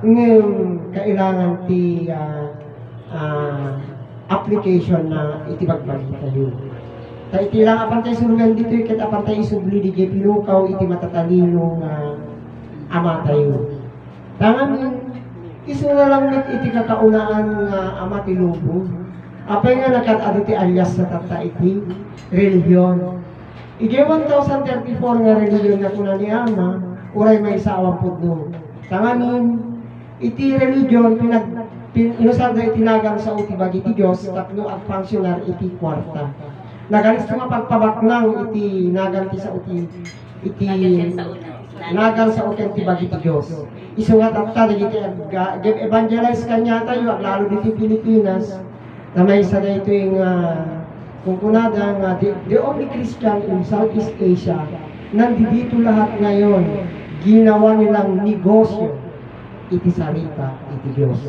Ngayon, kailangan ti application na itibagbagi tayo. Ta iti lang apan tayo surugan dito, ket apan tayo isubli di pinukaw iti matatalinong ama tayo. Tangan iso na lang iti kakaunaan nga ama ti lubong. Apay nga nakatado ti alias sa tata iti religion. Iti 1034 nga religion na kuna ni ama, uray may sawang pudno. Tanganin, iti religion inusad na itinagang sa uti bagi ti Diyos, tatlo at functional iti kwarta. Nagalis nga pagpabaknang iti nagan ti sa uti iti nagan sa uti ti bagi ti Diyos. Iso nga tatta dagiti evangelize kanya tayo lalo diti Pilipinas na may isa na ito yung kung kunada nga the only Christian in Southeast Asia nandito lahat ngayon ginawa nilang negosyo iti sarita iti Diyos.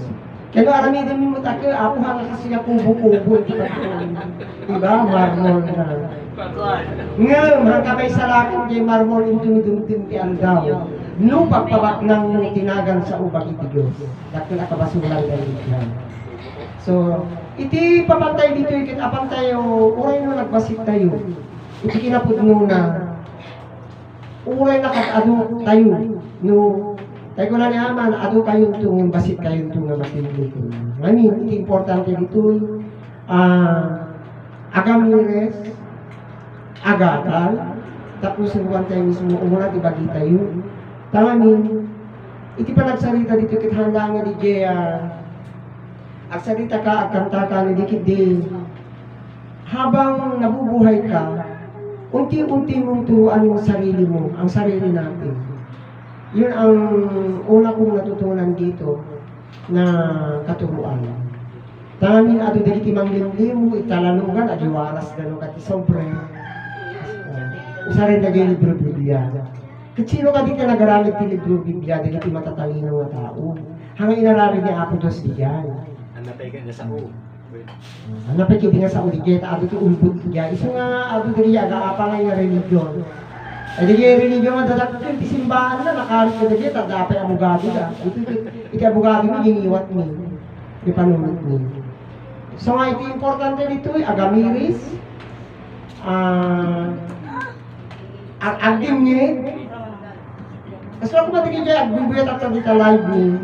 Kaya arami din mo tayo, ako hanga kasi akong buko-buko. Diba? Marmol na. Ngayon, mga kamay sa lakin, kay marmol yung tumidumtim ti aldaw. No pagpabak ng tinagan sa ubag iti Diyos. Dakil akabasulan na yan. So, iti papantay dito, ikit apang tayo, uray no nagbasit tayo. Iti kinapudno na, uray na katado tayo. No, tayo ko na ni Aman, ado kayong itong basit kayong itong matindi ko. Ngayon, iti importante dito, agamires, agatal, tapos suruan tayo mismo, umuna tibagi tayo. Tanganin, iti pa nagsarita dito, kithanda nga di Jaya, agsarita ka, agkanta ka, nidikit di, habang nabubuhay ka, unti-unti mong turuan yung sarili mo, ang sarili natin. Yun ang una kong natutunan dito na katuruan. Tanganin ato dili ti manglimlim italanugan adiwaras gano kati sobre. Usarin na gay libro Biblia. Katsino ka dito nagaramit ti libro Biblia dili ti matatalino nga tao. Hanggang inararig ni Apo Diyos diyan. Hanapay ka na sa u. Hanapay ka nga sa uligeta ato ti ulbut diyan. Iso nga ato dili aga-apa nga religion. Ay di kaya religion nga dadakil, ti simbahan na, nakarit ka dagit, at dapat abogado ka. Iti abogado mo, giniwat mo. Di panunod mo. So nga, iti importante dito, agamiris, agdim niya. Kasi ako matigil kaya, agbibuya tatang dita live ni,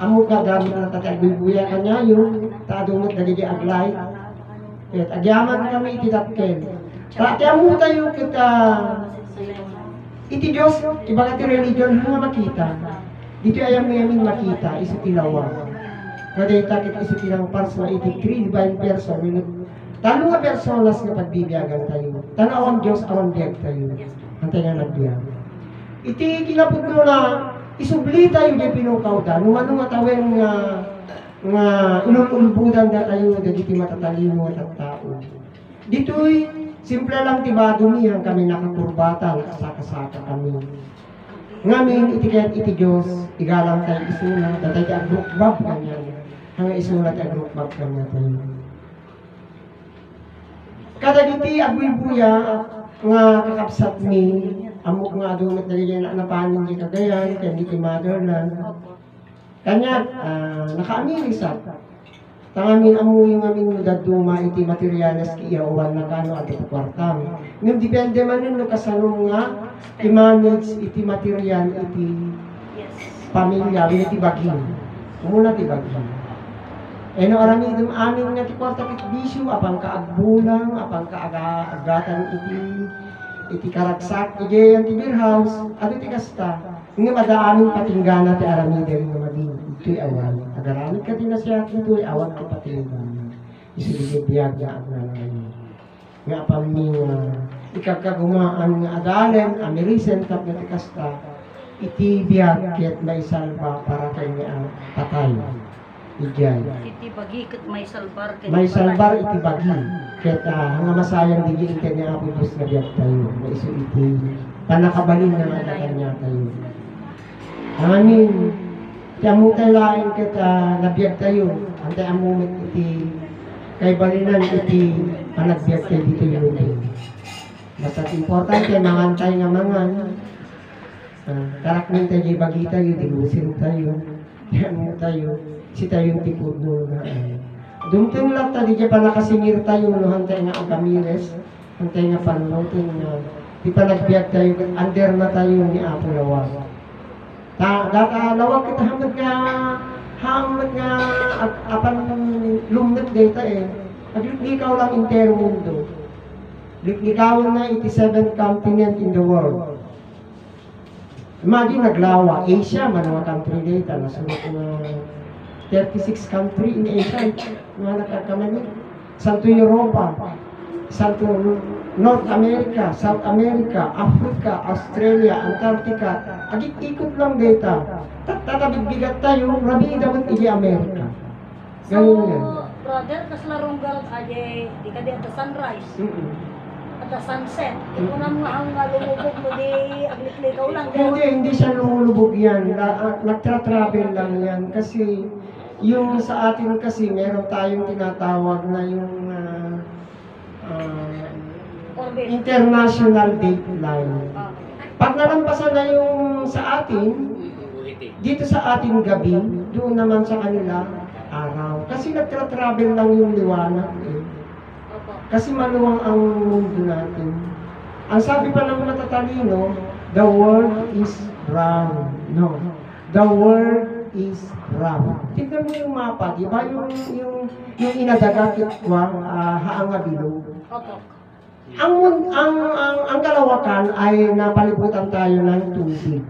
amok nga gamit na tatang agbibuya kanya, yung tadungot na dito aglay. At agyaman kami itidapken. Kaya mo tayo kita, iti Diyos, iba ka ti religion, nga makita. Dito ayam ngayon makita, iso tilawa. Kada itakit iso tilang parswa, iti three divine person. Talo nga personas nga pagbibiyagan tayo. Tanawang Diyos, awang biyag tayo. Antay nga nagbiyag. Iti kinapod mo na, isubli tayo di pinukaw da. Nung ano nga tawin nga inulbudan da tayo, dagiti matatalino at tao. Dito'y simple lang tiba dumihang kami nakakurbatan, nakasaka-saka kami. Ngamin, iti Diyos, igalang tayo isula, datay tayo agrukbab kanya. Hanggang isula tayo agrukbab kanya tayo. Kada diti agbuy-buya, nga kakapsat ni, amok nga adunat na ganyan na napanin di Cagayan, kaya diti motherland. Kanya, naka-amirisat. Tangamin amo yung aming daduma iti materialis kiyawan na kano at ito kwartam. Ngayon depende man yun kasanong nga i-manage iti material iti pamilya, iti baging. Umuna ti baging. E no arami itong amin nga ti kwarta kit bisyo, apang kaagbulang, apang kaagatan iti karaksak, iti yung ti beer house, at iti kasta. Nga madaamin patinggana ti arami din nga mabing. Ito'y awan. Agaramit ka din na siya, ito'y awan ang patinggana. Isilibiyag na ang nanay. Nga paming ikakagumaan nga adalen, amirisen, tap na tikasta, iti biyag, kiat may salba para kay nga patay. Ijay. Iti bagi ket may salbar ket May salbar iti bagi. Ket nga masayang digin iti nga Apo Diyos nga biyag tayo. Na iso iti panakabalin na nga kanya tayo. Amin. Kaya mo tayo lain kita nabiyag tayo. Antay amumit iti kay balinan iti panagbiag tayo dito yung ito. Basta importante, mangantay nga mangan. Tarak min tayo bagi tayo, dilusin tayo. Yan tayo, si tayong tipudno na dumtun lang tadi kaya pa nakasingir tayo no hantay nga Agamires, hantay nga panlotin nga di pa nagbiag tayo, under na tayo ni Apo Lawag. Lawag kita hamad nga apan lumnat data Aglikaw lang entire mundo. Likaw na 87 continent in the world. Imagine naglawa, Asia, manawa country data, nasunod na 36 country in Asia, mga nagkakamali. Santo Europa, Santo North America, South America, Africa, Australia, Antarctica, agit-ikot lang data. Tatabigbigat tayo, rabi dapat ili Amerika. Ganun yan. Brother, kas larong galot aje, di ka di at the sunrise. At the sunset. Ito na mga ang lumubog mo di agliklikaw lang. Hindi siya lumulubog yan. Nagtra-travel lang yan. Kasi yung sa atin kasi meron tayong tinatawag na yung Orbit. international dateline. Pag nalampasan na yung sa atin, dito sa ating gabi, doon naman sa kanila araw. Kasi nagtra-travel lang yung liwanag Kasi maluwang ang mundo natin. Ang sabi pa ng matatalino, the world is round. No. The world is round. Tignan mo yung mapa, di ba? Yung inadagakit ko, haang bilog. Ang kalawakan ay napalibutan tayo ng tubig.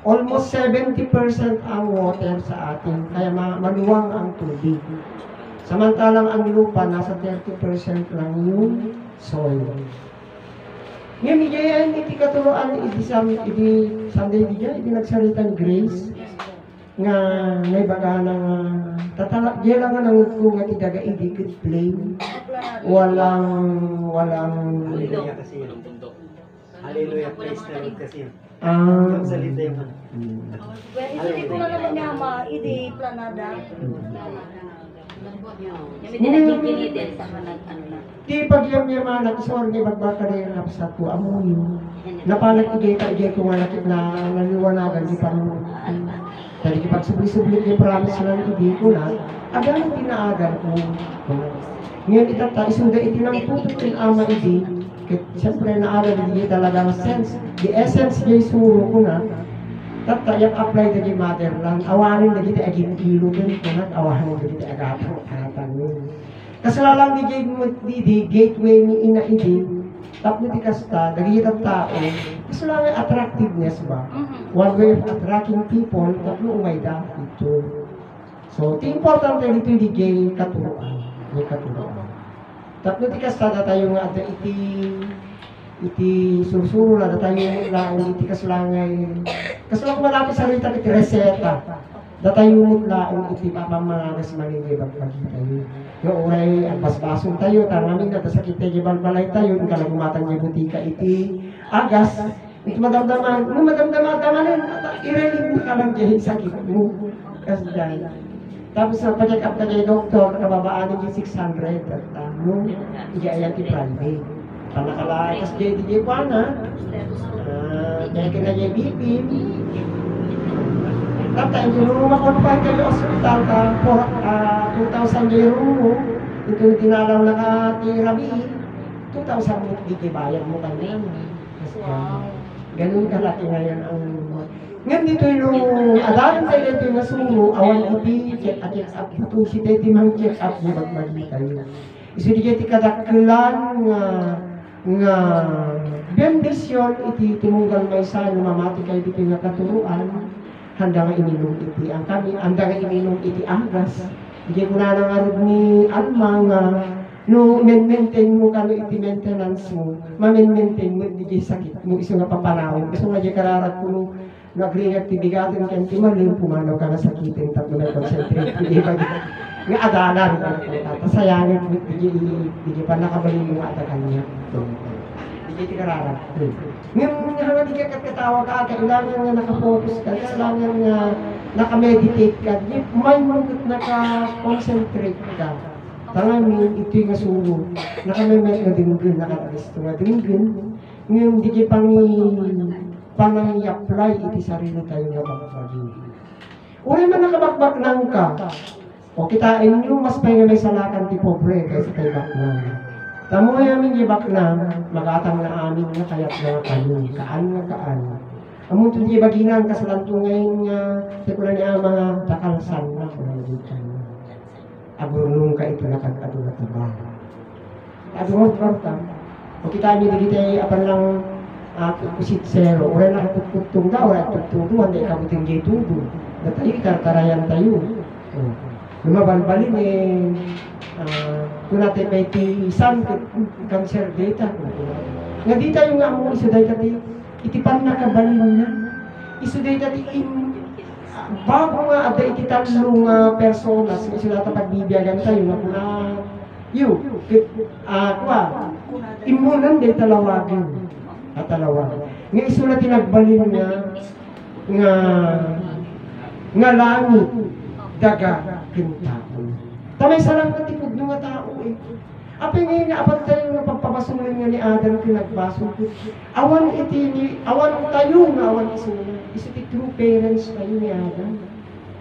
Almost 70% ang water sa atin, kaya maluwang ang tubig. Samantalang ang lupa, nasa 30% lang yung soil. Ngayon, iti katuloan, iti Sunday di nagsalitang grace, nga naibaga na di lang nga nanguko nga tidaga idikit plain, walang Hallelujah kasi yun. Hallelujah, praise the Lord kasi yun. Yung salita yung Well, hindi ko na naman niya ma-idi planada. Di pagyam-yaman at sorry ni magbakarin na sa ko amoy. Napalag igay ko nga nakit na naliwanagan di pa nung dahil pag subli-subli ni promise lang hindi ko na agang pinaagan ko. Ngayon itata isunda itinang puputin ama idi siyempre naaral hindi talagang sense the essence niya isuro ko na yung apply na yung motherland, awanin na kita aging ilo din, kunat awanin na kita agatang atang yun. Kasalalang di gateway ni ina idi, tap na di kasta, nagigitang tao, kasalalang attractiveness ba? One way of attracting people, tatlo umay ito. So, the important na dito yung gay katuruan. Tap na di kasta na tayo nga at iti sursuro na datayo lang iti kaslangay kasalang malapit sa rita iti reseta datayo lang iti papamanagas malingay bagpagita tayo yung uray ang basbason tayo tanamin na tasakit tayo balbalay tayo yung kalagumatan niya butika iti agas iti madamdaman i-relieve ka lang dyan sakit mo kasi dahil tapos sa pa-check up na niya yung doktor kababaan niya 600 at iya-ayan ti private panakalay kas JDJ pa na kaya kinaya BP tata yung rumah ko pa kayo hospital ka 2,000 euro mo ito yung dinalaw na ka tirabi 2,000 mo dikibayan mo kanyan ganun kalaki ngayon ang ngayon dito yung adalan tayo dito yung nasuno awan iti check up ito si Teti mang check up di magmali tayo iso di kaya kadakkelan nga bendisyon iti timunggal may sa mamati kay iti nga katuruan handa nga ininom iti ang kami handa nga ininom iti agas hindi ko na nangarod ni Alma nga no maintain mo kano iti maintenance mo ma-maintain mo iti sakit mo iso nga papanawin iso nga di kararat ko nag-react ti bigatin kaya ti maling pumanaw ka nga sakitin tapos na concentrate nga adalan tasayangin hindi pa nakabalik yung adakan niya hindi kararap ngayon nga di ka katawa ka kailangan nga nakafocus ka kailangan nga nakameditate ka may mugot naka-concentrate ka tangamin ito yung asulo nakamemet nga dinggan nakalisto nga dinggan ngayon di ka pang i-apply iti sarili tayo nga magpagin Uri man nakabakbak nang ka. O kitain nyo, mas pa may salakan ti pobre kaysa kay baknang. Tamo yamin yung baknang, magatang na amin nga kayat nga kayo, kaan nga kaan. Amon to di baginang kasalanto ngayon nga, tekula niya mga takalsan na kung dito. Agurunong ka ito nakag-ado na taba. Agurunong ka. O kitain nyo dito ay apan lang pusit zero. Ura na tututong daw, ura tututong, hindi ka buting gay tudo. Datayo, karkarayan tayo. Lumabalbalin kung natin may isang cancer data. Nga dita yung nga mo iso data di itipan na kabalin na. Iso data di bago nga ada ititanlong personas iso data pagbibiyagan tayo nga kuna imunan di talawagin. Talawagin. Nga iso na tinagbalin nga langit daga kintaon. Tamay salang katipod ng mga tao eh. Apay ngayon nga apat tayo nga pagpapasungan nga ni Adam kinagbaso. Awan tayo nga awan isunod. Isa ti true parents tayo ni Adam.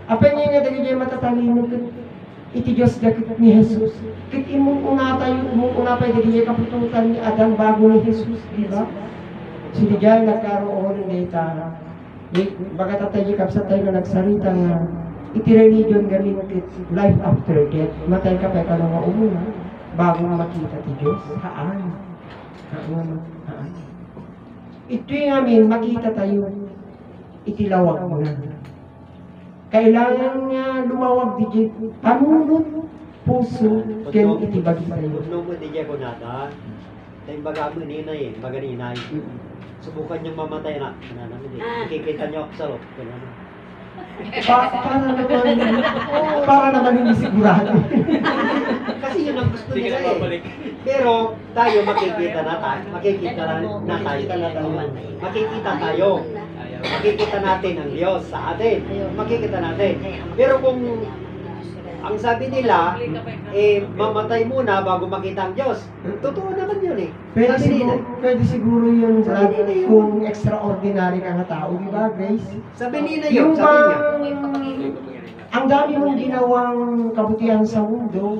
Apay ngayon nga dali niya matatalino iti Diyos dakit ni Jesus. Kit imong una tayo dali niya kapututan ni Adam bago ni Jesus, di ba? Sige dyan nagkaroon ng data. Baga tatay kapsa tayo na nagsarita nga iti religion gamit life after death. Matay ka pa ka nga umuna bago makita ti Diyos. Haan. Ito yung amin, makita tayo itilawag mo na. Kailangan nga lumawag di panunod puso ken itibagi tayo. Nung mo di ko nata, tayo baga mo ninay baga ninay. Subukan niyong mamatay na. Kikita niyo ako sa loob. Para naman hindi sigurado. Kasi yun ang gusto nila eh. Pero tayo makikita na tayo. Makikita tayo. Makikita natin ang Diyos sa atin. Makikita natin. Pero kung ang sabi nila, mamatay muna bago makita ang Diyos. Totoo naman yun eh. Pwede siguro yun kung extraordinary ka nga tao, di ba, Grace? Sabi nila yun, sabi niya. Ang dami mong ginawang kabutihan sa mundo,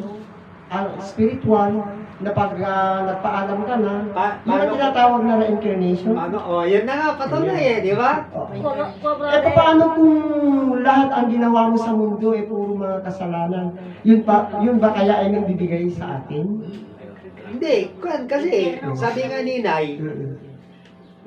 spiritual, na pag nagpaalam ka na, yun ang tinatawag na reincarnation. Yun na nga, patunay eh, di ba? Paano kung lahat ang ginawa mo sa mundo puro mga kasalanan? Yun ba kaya ay nagbibigay sa atin? Hindi, kasi sabi nga ninay,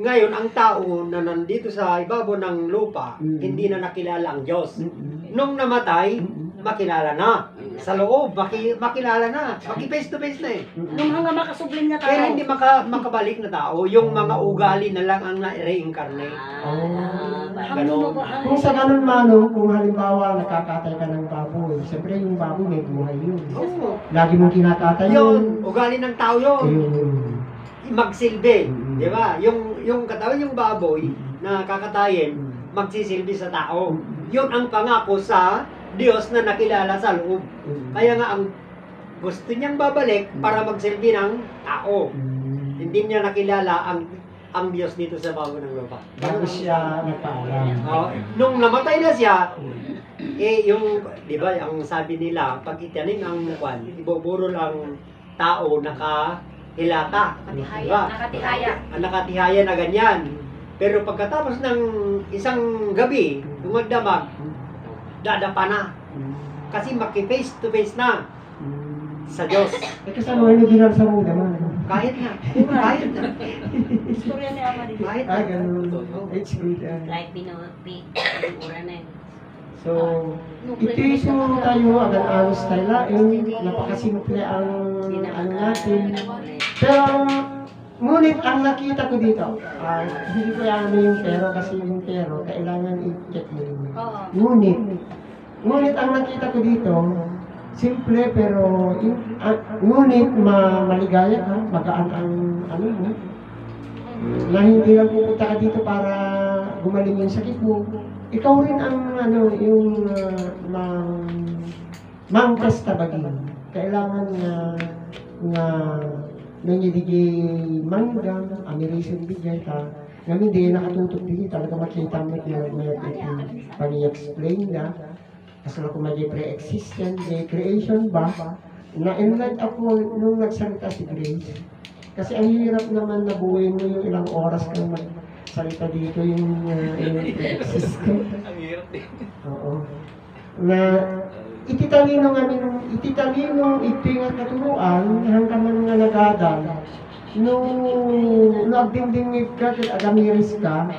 ngayon ang tao na nandito sa ibabaw ng lupa, hindi na nakilala ang Diyos. Nung namatay, makilala na. Sa loob, makilala na. Face to face na eh. Nung hanggang makasublim na tayo. Pero hindi makabalik na tao, yung mga ugali na lang ang na-reincarnate. Kung sa ganun mano, kung halimbawa nakakatay ka ng baboy, siyempre yung baboy may buhay yun. Lagi mong kinakatay yun. Ugali ng tao yun. Magsilbi. Mm-hmm. Di ba? Yung katawan yung baboy na kakatayin, magsisilbi sa tao. Yun ang pangako sa Diyos na nakilala sa loob. Kaya nga ang gusto niyang babalik para magsilbi ng tao. Hindi niya nakilala ang Diyos dito sa bago ng lupa. Bago siya nagpaalam. Nung namatay na siya, yung, di ba, ang sabi nila, pag itanim ang kwan, iboburol ang tao nakahilata. Diba? Nakatihaya na ganyan. Pero pagkatapos ng isang gabi, magdamag, dadapa na. Kasi maki-face to face na sa Diyos. Kasama yung bilang sa mga naman. Kahit na. Kahit na. Istorya ni Ama dito. Kahit na. Ganun. It's good. Like pinura na yun. So, ito yung tayo, agad anos tayo napakasimple ang ano natin. Pero, ngunit ang nakita ko dito, hindi ko ano yung pero kasi yung pero, kailangan i-check mo yun. Ngunit ang nakita ko dito, simple pero, ngunit maligaya ka, magaan ang ano mo, na hindi lang pupunta ka dito para gumaling yung sakit mo. Ikaw rin ang ano, yung mangkas tabagin. Kailangan nga nangyayari manggang, amirison bigay ka, Ngayon hindi nakatutok din talaga makita mo may pani-explain na. Kasi ako may pre-existent, may creation ba? Na-enlight ako nung nagsalita si Grace. Kasi ang hirap naman na buhay mo yung ilang oras kang magsalita dito yung pre-existent. Ang hirap din. Oo. Na ititalino ito yung katuruan hanggang man nga nagadal nung nagdingdingig ka kit agamiris ka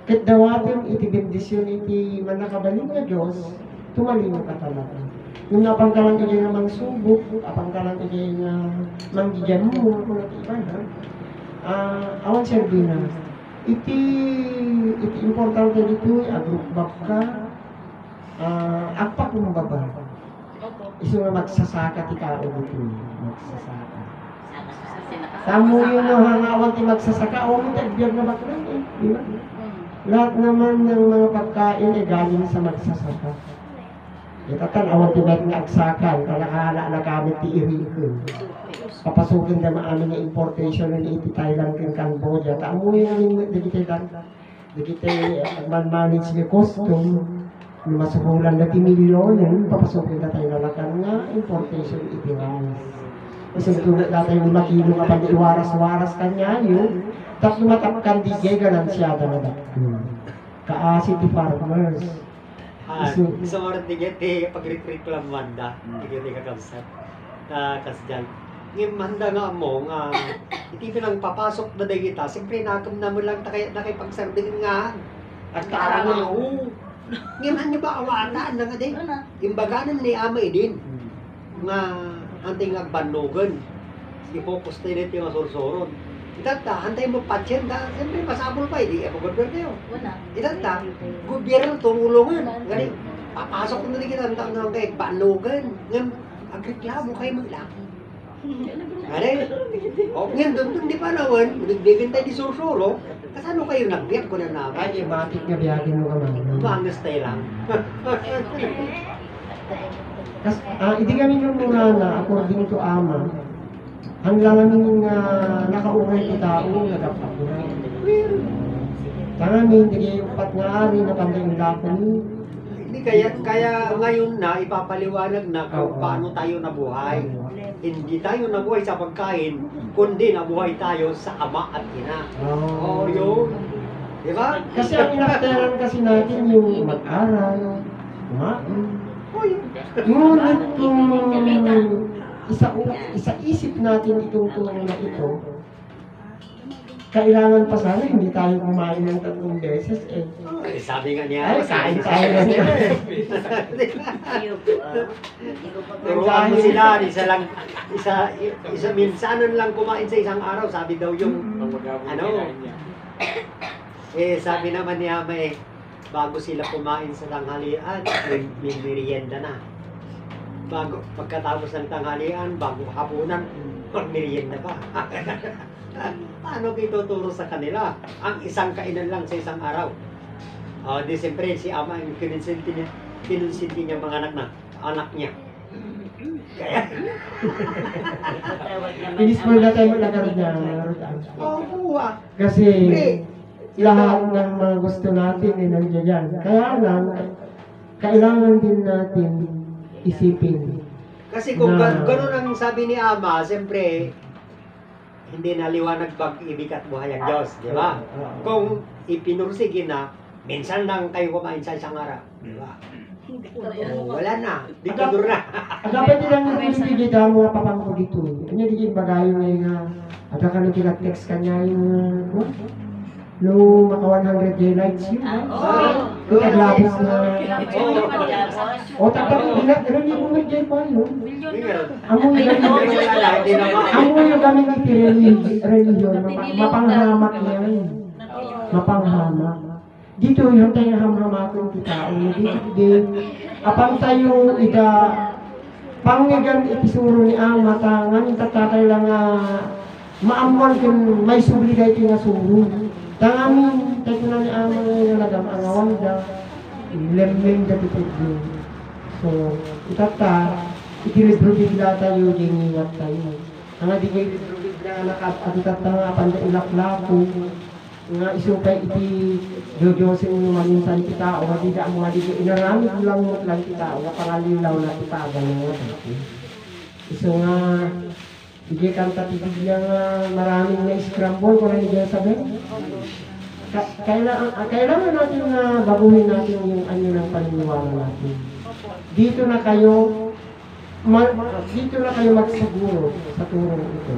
kit dawatin iti bendisyon iti manakabaling nga Diyos tumalino ka talaga nung napang ka lang iti nga mangsubok apang ka lang iti nga manggigyan mo kung iba na awan Servina iti importante dito agrupbak ka agpak mo baba. Iso nga magsasaka ti kao dito. Magsasaka. Tamo yun no, hangawan ti magsasaka. O, may tagbiyag na baklan eh. Di ba? Lahat naman ng mga pagkain ay galing sa magsasaka. Itatan, awan ti ba't nga agsakan. Kalakala na gamit ti irikon. Papasukin na maamin na importation ng iti Thailand kang Cambodia. Tamo yun yung digitay man-manage ni costume. Masuhulan na timilyon, papasukin na tayo nalakan nga, importation itiwaras. Kasi tulad natin yung makilo nga pag iwaras-waras kanya yun, tapos lumatapkan di gay ganansyada na dako. Kaasi ti farmers. Sa oras di gete pag-reclaim manda, di gete kakamsat. Kasi dyan, ngayon manda nga mo, nga, iti pinang papasok na day kita, siyempre nakam na mo lang nakipagsardin nga. At kaarang nga, ngayon ba awataan na nga din? Imbaganan ni Amay din. Nga anting agbanlogan. I-focus na rin yung sursoron. Itata, antay mo patsyen da. Siyempre, pasabol pa, hindi ako gobyerno yun. Itata, gobyerno tumulungan. Galing, papasok na rin kita ang taon ng kay banlogan. Ngayon, agreklamo kayo maglaki. Galing, ngayon, doon di pa naman, nagbibin tayo di sursuro. Kasano kayo nagbiyak ko na naman? Ay, matik nga biyagin mo naman. Bangas tayo lang. Kasi, hindi kami nung muna na, according to Ama, ang lalamin nga nakauray ki tao, nagapagulay. Tangamin, hindi kayo upat nga ari na panday yung lakon. Hindi kaya ngayon na ipapaliwanag na kung paano tayo nabuhay. Hindi tayo nabuhay sa pagkain, kundi nabuhay tayo sa ama at ina. Oh, yun. Di ba? Kasi ang inakteran kasi natin yung mag-aral, kumain. Ngunit kung isa-isip natin itong tulong na ito, kailangan pa sana hindi tayo kumain ng 3 beses eh. Sabi nga niya, Ay, kain tayo na niya. turuan mo sila, isa minsanan lang kumain sa isang araw, sabi daw yung, sabi naman niya may, bago sila kumain sa tanghalian, may merienda na. Pagkatapos ng tanghalian, bago hapunan, mag-merienda pa. Paano kayo tuturo sa kanila? Ang isang kainan lang sa isang araw. Di siyempre, si Ama yung kinonsinti niya mga anak niya. Kaya, Pinis mo na tayo maglagay niya, Rodan. Kasi lahat ng mga gusto natin ay nandiyan yan. Kaya lang, kailangan din natin isipin. kasi kung gano'n ang sabi ni Ama, siyempre, hindi naliwanag pag-ibig at buhay ang Diyos, di ba? Kung ipinursigin na, minsan lang kayo kumain sa isang araw, di ba? Wala na, diktadur na. Dapat nilang nabibigay daw mga papangko dito. Kanya di bagayo na yung ada ka nang kinag-text kanya yung no maka 100 day lights yun. Yung naglabas na o tapos rinigin mo dyan pa yun. Amo yung gamit ng religion, mapanghamak yan. Mapanghamak. Dito yung tayo hamhamakon kita. Dito, apang tayo pangigan ipisuro ni Ama, tangan, tatatay lang maamuan kung may subli kayo yung nasuro. Tangamin, tayo na ni Ama ngayon nalagam, ang awanda, lemeng da dito. So, itata, itilibro-bigla tayo, dingiwat tayo. Ang di kayo itilibro-bigla, nakatata nga, panda ilaklako. nga isupay iti jojosin mo maminsan kita o madida mo madida inaramid lang mo lang kita o kapangalilaw na kita ganun nga iso nga hindi kanta tibigyan nga maraming na scramble kung ano niya sabi kailangan natin na baguhin natin yung ano ng paniniwala natin dito na kayo magsiguro sa turong ito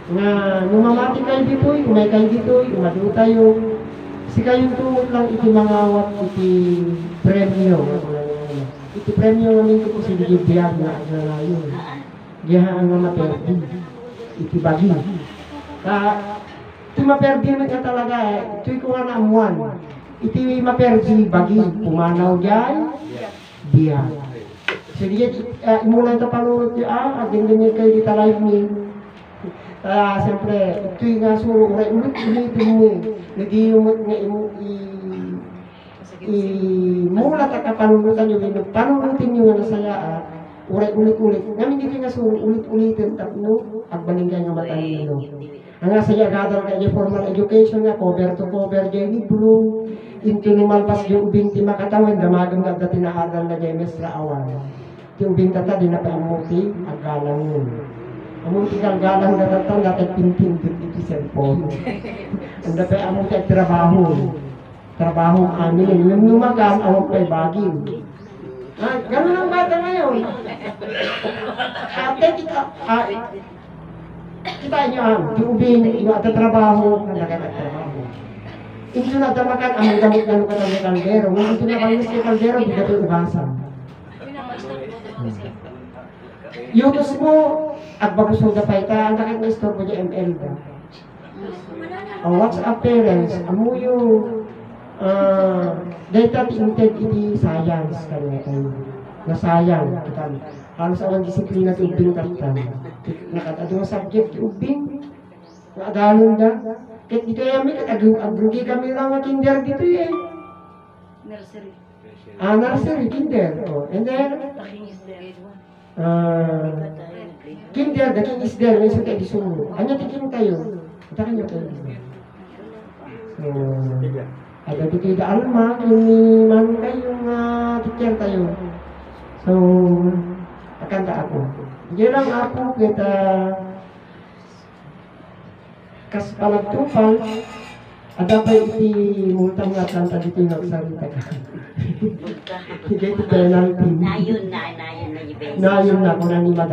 nga numamati kayo dito'y, umay kayo dito'y, umado tayo. Si kayong tungod lang iti mangawat iti premyo. Iti premyo namin ko si Digibiyag na aglalayo. Gihaan nga maperdi. Iti bagi. Iti maperdi naman ka talaga eh. Ito'y ko nga naamuan. Iti maperdi bagi. Pumanaw diyan. Diyan. So diyan, muna ito panunod niya, aging kayo dito live ni. Kaya siyempre, ito'y nga suro, ulit-ulitin mo nag-iumot nga mulat at kapanunutan nyo, panunutin nyo nga nasaya ulit-ulit. Ngamin dito nga suro, ulit-ulitin tapno, agbaling kayo nga matalino. Ang nga saya, gadal kayo formal education nga, cover to cover, jay libro, into numalpas yung ubing ti makatawan, damagang nga dati naaral na jay mesra awan. Ti ubing tata, di na pa imuti, agalang yun. Among tigang-galang na tatang natin pinpindot iti cellphone. Ang dapat among trabaho. Trabaho amin. Yung lumagan, among pa'y baging. Ganun ang bata ngayon. Ate, kita nyo yung ubing, yung trabaho, na nagkakatrabaho. Hindi na damakan, among gamit na lukat ang kaldero. Ngayon ito na kami sa kaldero, hindi na ito ubasan. Yutos mo, at bagusog na pa ita, ang takit na store ko dyan ML ba? Ang WhatsApp parents, amo yung data tinted iti science kanya tayo. Na sayang, kita. Halos ang disiplina ito ubing kapitan. Nakatadong subject, ubing. Nakadalon na. Kahit dito yamin, agrugi kami lang ang kinder dito eh. Nursery. Nursery, kinder. And then, kinder, daking is there, may suka di sumo. Anya tikin tayo. Itakan nyo kayo. So, ada dito yung alma, yung man kayong teacher tayo. So, akanta ako. Hindi lang ako, kita kas palagtupan, ada pa iti multang nga kanta dito yung nagsarita ka. Hindi ito penalty. Nayon na yung Nayon na kung nani madam.